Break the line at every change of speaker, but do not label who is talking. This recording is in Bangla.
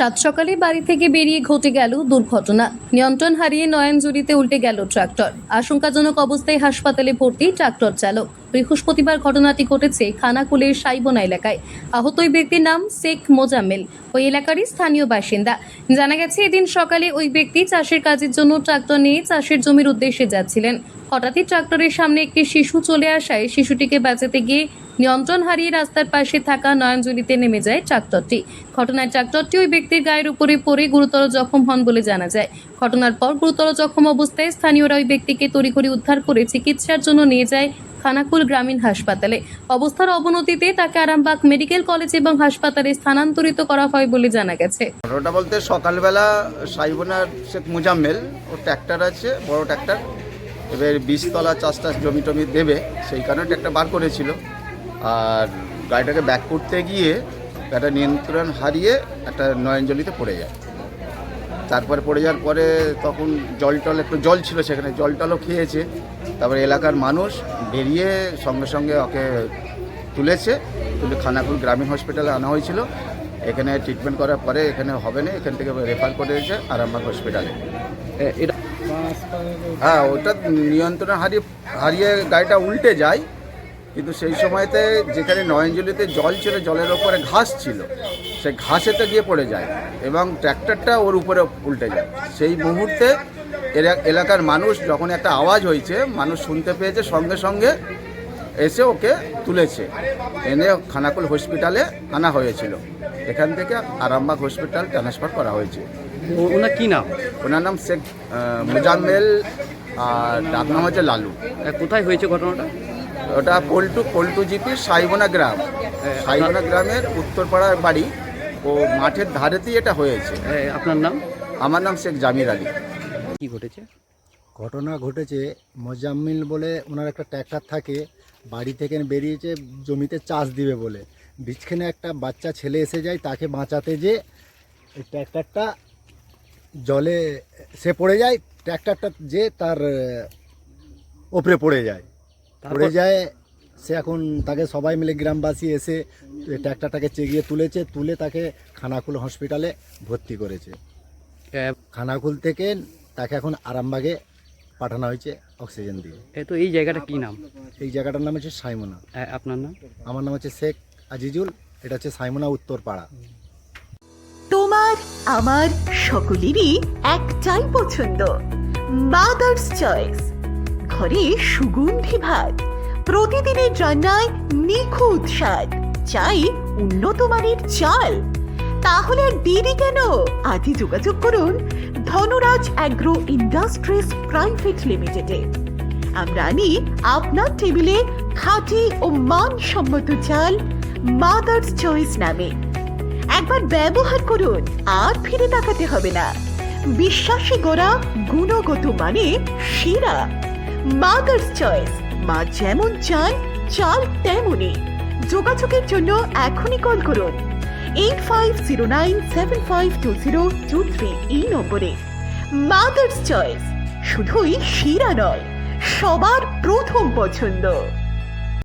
সাত সকালে বাড়ি থেকে বেরিয়ে ঘটে গেল দুর্ঘটনা। নিয়ন্ত্রণ হারিয়ে নয়নজুড়িতে উল্টে গেল ট্রাক্টর। আশঙ্কাজনক অবস্থায় হাসপাতালে ভর্তি ট্রাক্টর চালক। বৃহস্পতিবার ঘটনাটি ঘটেছে খানাকুলের সাইবনা এলাকায়। আহত ওই ব্যক্তির নাম শেখ মোজাম্মেল, ওই এলাকারই স্থানীয় বাসিন্দা। জানা গেছে, এদিন সকালে ওই ব্যক্তি চাষের কাজের জন্য ট্রাক্টর নিয়ে চাষের জমির উদ্দেশ্যে যাচ্ছিলেন। হঠাৎই ট্রাক্টরের সামনে একটি শিশু চলে আসায় শিশুটিকে বাঁচাতে গিয়ে নিয়ন্ত্রণ হারিয়ে রাস্তার পাশে থাকা নয়নজুড়িতে নেমে যায় ট্রাক্টরটি। ঘটনায় ট্রাক্টরটি ওই ব্যক্তির গায়ের উপরে পড়ে গুরুতর জখম হন বলে জানা যায়। ঘটনার পর গুরুতর জখম অবস্থায় স্থানীয়রা ওই ব্যক্তিকে তড়িঘড়ি উদ্ধার করে চিকিৎসার জন্য নিয়ে যায় খানাকুল গ্রামীণ হাসপাতালে। অবস্থার অবনতিতে তাকে আরামবাগ মেডিকেল কলেজ এবং হাসপাতালে স্থানান্তরিত করা হয় বলে জানা গেছে।
ঘটনাটা বলতে সকালবেলা সাইবনার শেখ মোজাম্মেল, ও ট্র্যাক্টর আছে, বড় ট্র্যাক্টর, এবার 20 তলা চাষটাস জমি টমি দেবে, সেই কারণে ট্র্যাক্টর বার করেছিল। আর গাড়িটাকে ব্যাক করতে গিয়ে একটা নিয়ন্ত্রণ হারিয়ে একটা নয়নজলিতে পড়ে যায়। তারপরে পড়ে যাওয়ার পরে তখন একটু জল ছিল, সেখানে জল টলও খেয়েছে। তারপরে এলাকার মানুষ বেরিয়ে সঙ্গে সঙ্গে ওকে তুলে খানাকুল গ্রামীণ হসপিটালে আনা হয়েছিল। এখানে ট্রিটমেন্ট করার পরে এখানে হবে না, এখান থেকে রেফার করে দিয়েছে আরামবাগ হসপিটালে। এটা হ্যাঁ, ওটা নিয়ন্ত্রণ হারিয়ে গাড়িটা উল্টে যায়, কিন্তু সেই সময়তে যেখানে নয়নজলিতে জল ছিল, জলের ওপরে ঘাস ছিল, সেই ঘাসেতে গিয়ে পড়ে যায় এবং ট্র্যাক্টরটা ওর উপরে উল্টে যায়। সেই মুহূর্তে এলাকার মানুষ, যখন একটা আওয়াজ হয়েছে, মানুষ শুনতে পেয়েছে, সঙ্গে সঙ্গে এসে ওকে তুলেছে, এনে খানাকুল হসপিটালে আনা হয়েছিল। এখান থেকে আরামবাগ হসপিটাল ট্রান্সফার করা হয়েছে।
ওনার কি নাম?
ওনার নাম শেখ মোজাম্মেল, আর ডাক নাম হচ্ছে লালু।
কোথায় হয়েছে ঘটনাটা?
ওটা পল্টু জিপির সাইবনা গ্রামের উত্তরপাড়ার বাড়ি, ও মাঠের ধারেতেই এটা হয়েছে।
আপনার নাম?
আমার নাম শেখ জামির আলী।
কি ঘটেছে?
ঘটনা ঘটেছে, মোজাম্মিল বলে ওনার একটা ট্র্যাক্টর থাকে, বাড়ি থেকে বেরিয়েছে জমিতে চাষ দিবে বলে। বিছখানে একটা বাচ্চা ছেলে এসে যায়, তাকে বাঁচাতে যে এই ট্র্যাক্টরটা জলে সে পড়ে যায়, ট্র্যাক্টরটা যে তার ওপরে পড়ে যায়। সে এখন তাকে সবাই মিলে গ্রামবাসী এসে ট্র্যাক্টরটাকে চেগিয়ে তুলে তাকে খানাকুল হসপিটালে ভর্তি করেছে। খানাকুল থেকে তাকে এখন আরামবাগে পাঠানো হয়েছে অক্সিজেন দিয়ে।
তো এই জায়গাটা কি নাম?
এই জায়গাটার নাম হচ্ছে সাইমনা।
আপনার নাম?
আমার নাম হচ্ছে শেখ আজিজুল। এটা হচ্ছে সাইমনা উত্তরপাড়া।
তোমার আমার সকলেরই একটাই পছন্দ, মাদার্স চয়েস। ঘরে সুগন্ধি ভাত, প্রতিদিনের রান্নায় নিখুঁত স্বাদ, চাই উন্নত মানের চাল। তাহলে আর দেরি কেন? আজই যোগাযোগ করুন ধনরাজ অ্যাগ্রো ইন্ডাস্ট্রিজ প্রাইভেট লিমিটেডে। আমরা আনি আপনার টেবিলে খাঁটি ও মানসম্মত চাল মাদার্স চয়েস নামে। একবার ব্যবহার করুন, আর ফিরে তাকাতে হবে না। বিশ্বাসী গোড়া, গুণগত মানে সেরা। মাদার্স চয়েস, মা যেমন চান, চাল তেমনই। যোগাযোগের জন্য এখনই কল করুন 8509752023 এই নম্বরে। মাদার্স চয়েস শুধুই সেরা নয়, সবার প্রথম পছন্দ।